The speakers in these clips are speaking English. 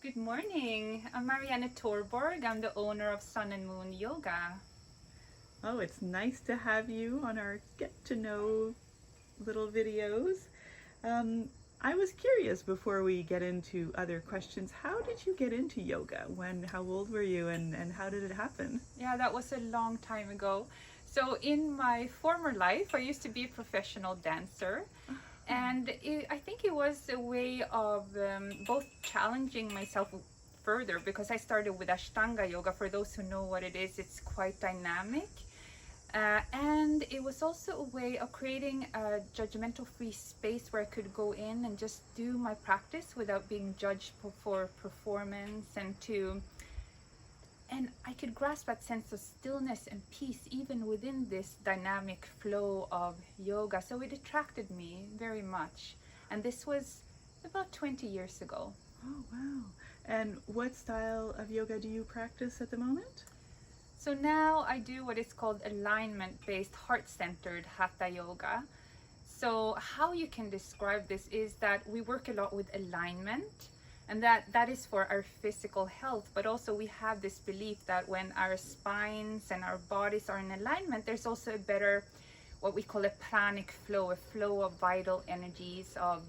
Good morning. I'm Marianne Torborg. I'm the owner of Sun and Moon Yoga. Oh, it's nice to have you on our get to know little videos. Um, I was curious before we get into other questions, how did you get into yoga? How old were you and how did it happen? Yeah, that was a long time ago. So, in my former life, I used to be a professional dancer. And I think it was a way of both challenging myself further because I started with Ashtanga yoga. For those who know what it is, it's quite dynamic. And it was also a way of creating a judgmental free space where I could go in and just do my practice without being judged for performance, and I could grasp that sense of stillness and peace even within this dynamic flow of yoga. So it attracted me very much. And this was about 20 years ago. Oh, wow. And what style of yoga do you practice at the moment? So now I do what is called alignment-based, heart-centered Hatha yoga. So how you can describe this is that we work a lot with alignment, and that is for our physical health, but also we have this belief that when our spines and our bodies are in alignment, there's also a better, what we call a pranic flow, a flow of vital energies of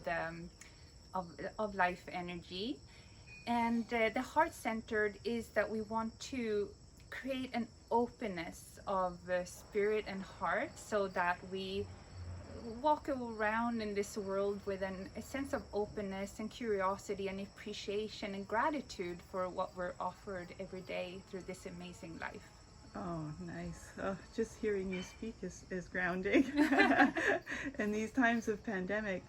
life energy. And the heart-centered is that we want to create an openness of spirit and heart so that we walk around in this world with a sense of openness and curiosity and appreciation and gratitude for what we're offered every day through this amazing life. Oh, nice. Oh, just hearing you speak is grounding. In these times of pandemic,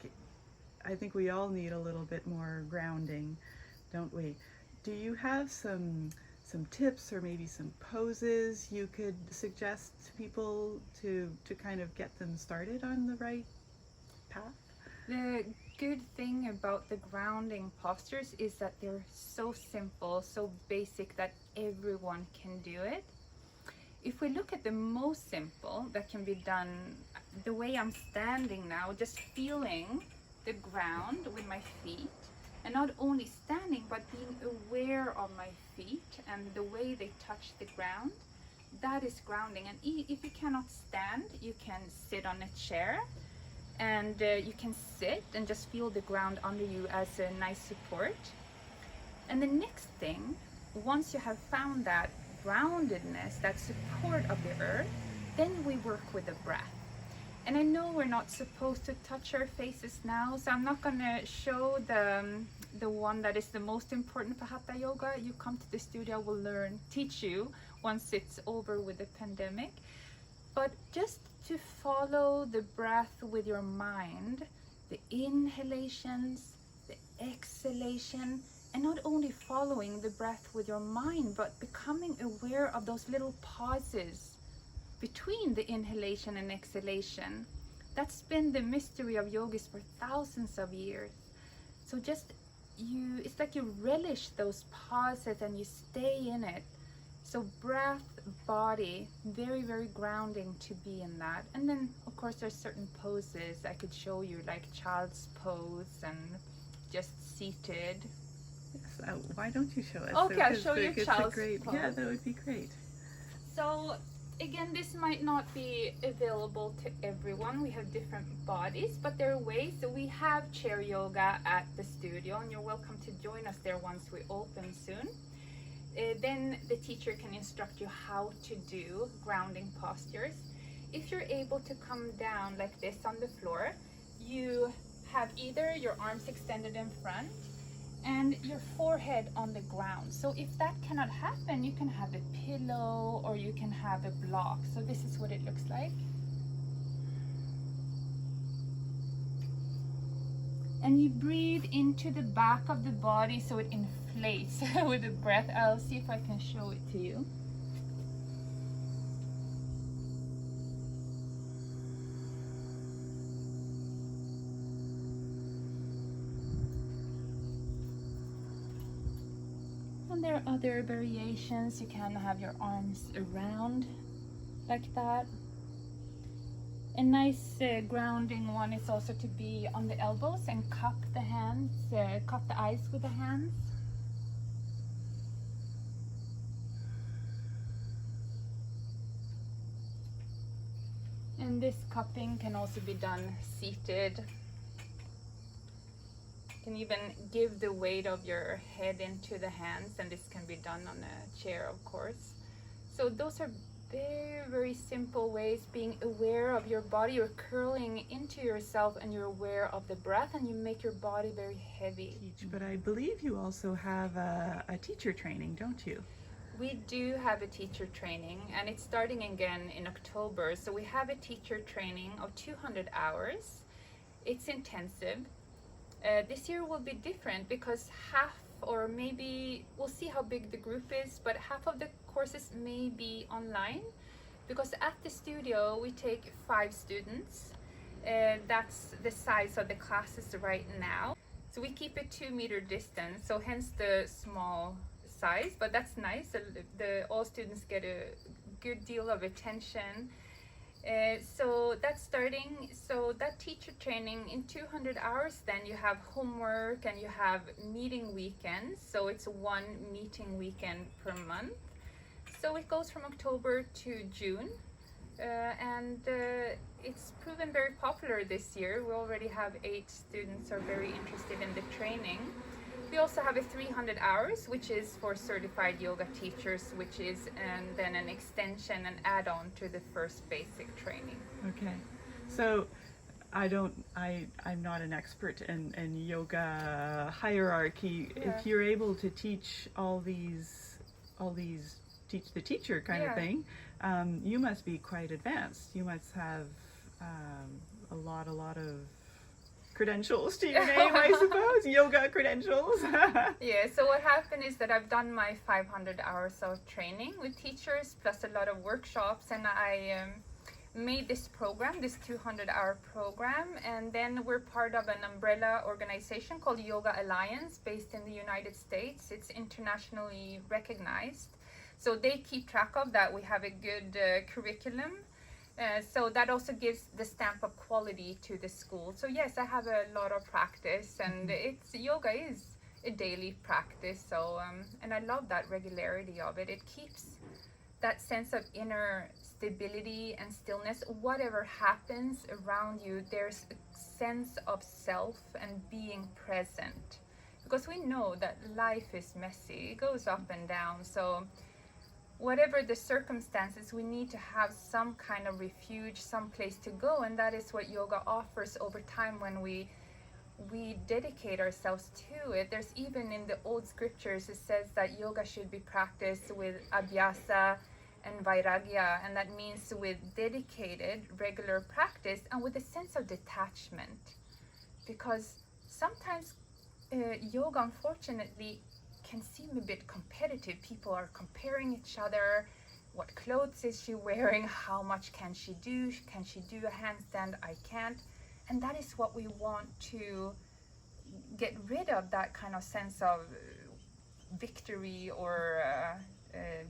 I think we all need a little bit more grounding, don't we? Do you have some tips or maybe some poses you could suggest to people to kind of get them started on the right path? The good thing about the grounding postures is that they're so simple, so basic that everyone can do it. If we look at the most simple that can be done, the way I'm standing now, just feeling the ground with my feet, and not only standing but being aware of my feet and the way they touch the ground, that is grounding. And if you cannot stand, you can sit on a chair, and you can sit and just feel the ground under you as a nice support. And the next thing, once you have found that groundedness, that support of the earth, then we work with the breath. And I know we're not supposed to touch our faces now, so I'm not going to show the one that is the most important for Hatha Yoga. You come to the studio, I will teach you once it's over with the pandemic. But just to follow the breath with your mind, the inhalations, the exhalation, and not only following the breath with your mind, but becoming aware of those little pauses between the inhalation and exhalation. That's been the mystery of yogis for thousands of years. So it's like you relish those pauses and you stay in it. So breath, body, very, very grounding to be in that. And then of course there's certain poses I could show you, like child's pose and just seated. Yes, why don't you show us? Okay, I'll show you child's pose. Yeah, that would be great. So again, this might not be available to everyone. We have different bodies, but there are ways. So we have chair yoga at the studio, and you're welcome to join us there once we open soon. Then the teacher can instruct you how to do grounding postures. If you're able to come down like this on the floor, you have either your arms extended in front and your forehead on the ground. So if that cannot happen, you can have a pillow or you can have a block. So this is what it looks like. And you breathe into the back of the body so it inflates with the breath. I'll see if I can show it to you. And there are other variations. You can have your arms around like that. A nice grounding one is also to be on the elbows and cup the hands, cup the eyes with the hands. And this cupping can also be done seated. You can even give the weight of your head into the hands, and this can be done on a chair, of course. So those are very, very simple ways, being aware of your body. You're curling into yourself and you're aware of the breath, and you make your body very heavy. But I believe you also have a teacher training, don't you? We do have a teacher training, and it's starting again in October. So we have a teacher training of 200 hours. It's intensive. This year will be different because half, or maybe we'll see how big the group is, but half of the courses may be online, because at the studio we take 5 students. That's the size of the classes right now. So we keep a 2-meter distance, so hence the small size, but that's nice. All students get a good deal of attention. So that's starting. So that teacher training in 200 hours, then you have homework and you have meeting weekends. So it's 1 meeting weekend per month. So it goes from October to June. And it's proven very popular this year. We already have 8 students are very interested in the training. We also have a 300 hours, which is for certified yoga teachers, which is then an extension, an add-on to the first basic training. Okay, so I'm not an expert in yoga hierarchy. Yeah. If you're able to teach all these teach the teacher kind of thing, you must be quite advanced. You must have a lot of credentials to your name, I suppose. Yoga credentials. Yeah, so what happened is that I've done my 500 hours of training with teachers, plus a lot of workshops, and I made this program, this 200-hour program, and then we're part of an umbrella organization called Yoga Alliance, based in the United States. It's internationally recognized. So they keep track of that. We have a good curriculum. So that also gives the stamp of quality to the school. So yes, I have a lot of practice, and yoga is a daily practice. So and I love that regularity of it. It keeps that sense of inner stability and stillness. Whatever happens around you, there's a sense of self and being present, because we know that life is messy. It goes up and down. So whatever the circumstances, we need to have some kind of refuge, some place to go, and that is what yoga offers over time when we dedicate ourselves to it. There's even in the old scriptures, it says that yoga should be practiced with abhyasa and vairagya, and that means with dedicated, regular practice and with a sense of detachment. Because sometimes yoga, unfortunately, can seem a bit competitive. People are comparing each other. What clothes is she wearing? How much can she do? Can she do a handstand? I can't. And that is what we want to get rid of, that kind of sense of victory or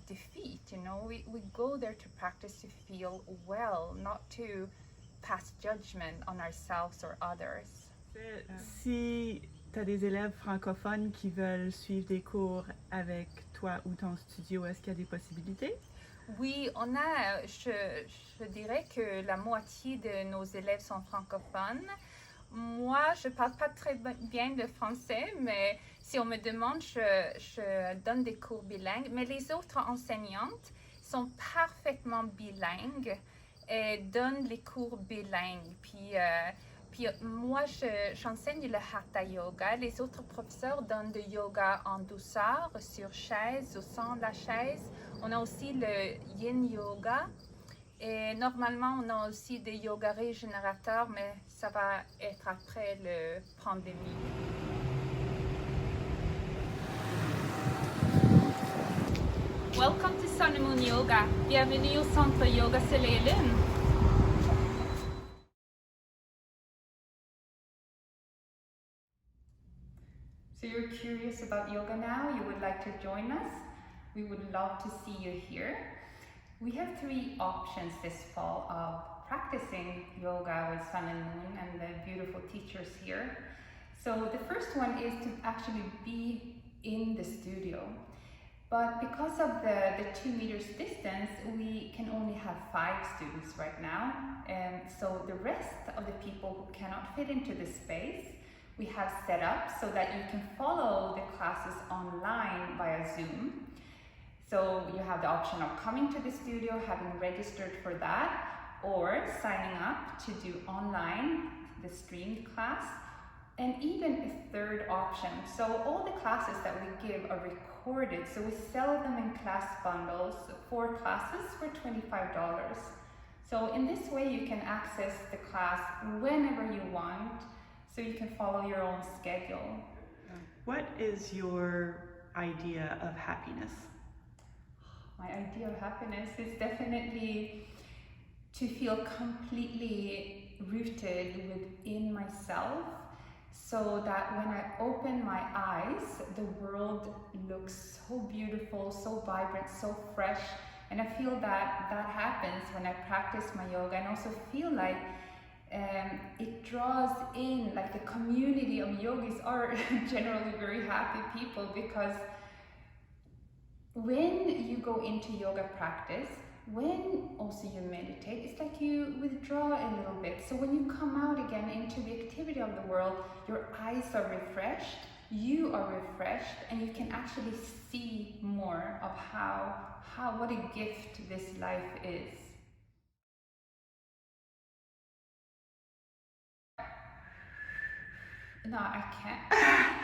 defeat. You know, we go there to practice to feel well, not to pass judgment on ourselves or others. Si tu as des élèves francophones qui veulent suivre des cours avec toi ou ton studio, est-ce qu'il y a des possibilités? Oui, je dirais que la moitié de nos élèves sont francophones. Moi, je parle pas très bien le français, mais si on me demande, je donne des cours bilingues. Mais les autres enseignantes sont parfaitement bilingues et donnent les cours bilingues. Puis moi, j'enseigne le Hatha Yoga. Les autres professeurs donnent du yoga en douceur, sur chaise ou sans la chaise. On a aussi le Yin Yoga. Et normalement, on a aussi des yoga régénérateurs, mais ça va être après la pandémie. Welcome to Sun and Moon Yoga. Bienvenue au centre Yoga Soleil et Lune. So you're curious about yoga now? You would like to join us? We would love to see you here. We have 3 options this fall of practicing yoga with Sun and Moon and the beautiful teachers here. So the first one is to actually be in the studio. But because of the 2 meters distance, we can only have 5 students right now. So the rest of the people who cannot fit into the space, we have set up so that you can follow the classes online via Zoom. So you have the option of coming to the studio, having registered for that, or signing up to do online, the streamed class, and even a third option. So all the classes that we give are recorded, so we sell them in class bundles, 4 classes for $25. So in this way you can access the class whenever you want, so you can follow your own schedule. What is your idea of happiness? My idea of happiness is definitely to feel completely rooted within myself, so that when I open my eyes, the world looks so beautiful, so vibrant, so fresh. And I feel that that happens when I practice my yoga, and also feel like it draws in, like the community of yogis are generally very happy people, because when you go into yoga practice, when also you meditate, it's like you withdraw a little bit. So when you come out again into the activity of the world, your eyes are refreshed, you are refreshed, and you can actually see more of what a gift this life is. No, I can't.